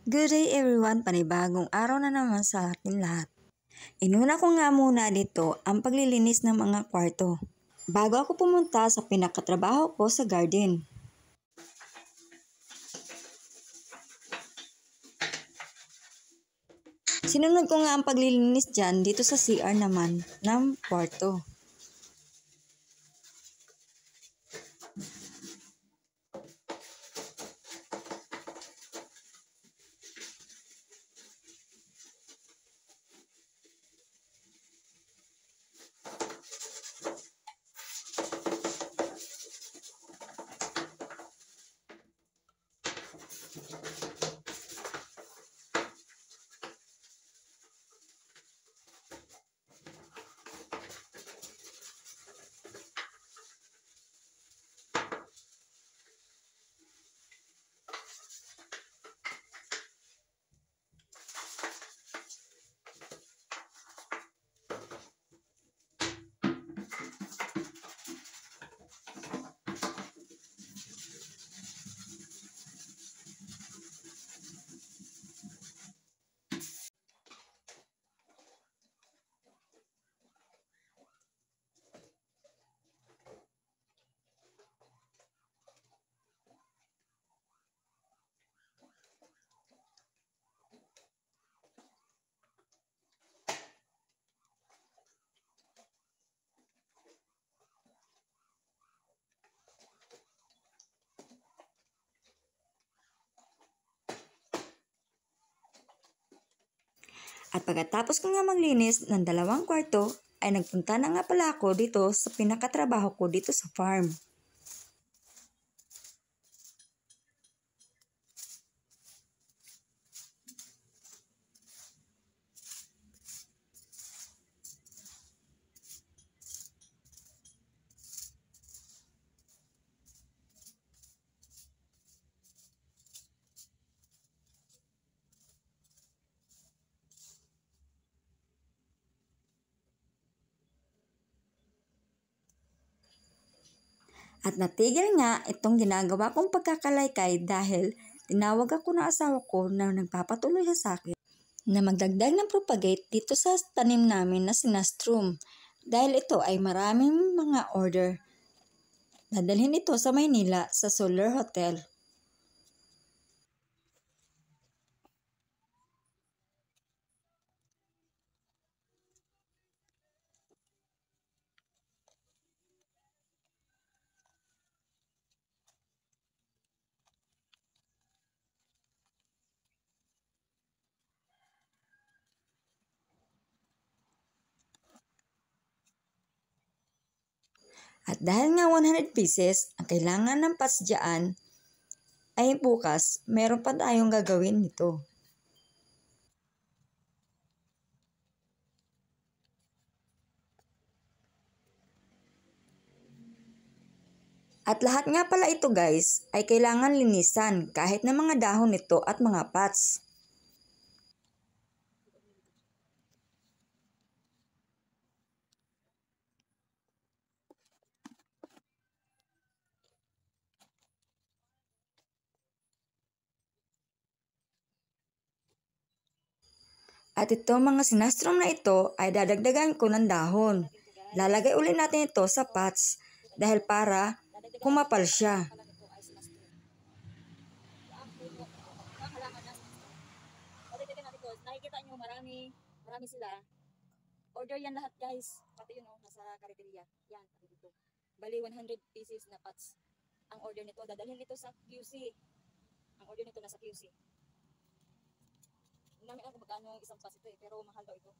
Good day everyone, panibagong araw na naman sa ating lahat. Inuna ko nga muna dito ang paglilinis ng mga kwarto bago ako pumunta sa pinakatrabaho ko sa garden. Sinunod ko nga ang paglilinis dyan dito sa CR naman ng kwarto. At pagkatapos ko nga maglinis ng 2 kwarto, ay nagpunta na nga pala ako dito sa pinakatrabaho ko dito sa farm. At natigil nga itong ginagawa kong pagkakalaykay dahil tinawag ako ng asawa ko na nagpapatuloy sa akin na magdagdag ng propagate dito sa tanim namin na sinastrum dahil ito ay maraming mga order. Dadalhin ito sa Maynila sa Solar Hotel. At dahil nga 100 pieces ang kailangan ng pots dyan, ay bukas meron pa tayong gagawin nito. At lahat nga pala ito guys ay kailangan linisan kahit na mga dahon nito at mga pots. At ito mga sinastrom na ito ay dadagdagan ko ng dahon. Lalagay ulit natin ito sa pots dahil para kumapal siya. Nakikita nyo marami sila. Order yan lahat guys. Pati yun nasa kariteriya. Yan, dito. Bali 100 pieces na pots. Ang order nito, dadalhin nito sa QC. Ang order nito nasa QC. Hindi namin alam kung magkano ang isang pots ito pero mahal daw ito.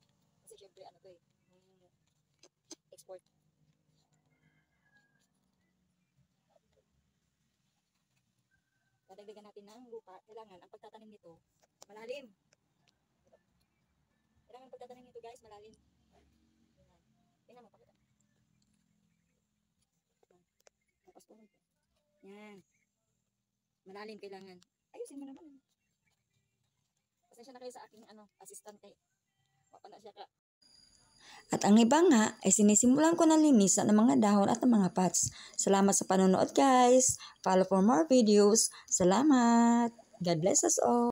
Kasi syempre export. Dadagdagan natin ng lupa. Kailangan ang pagtatanim nito malalim. Kailangan ang pagtatanim nito guys malalim. Tingnan mo pakita. Tapos po. Yan. Malalim kailangan. Ayusin mo naman. Pasensya na kayo sa aking assistant kay. Wapala siya ka. At ang iba nga ay sinisimulan ko na linisan ng mga dahon at ng mga pots. Salamat sa panonood guys. Follow for more videos. Salamat. God bless us all.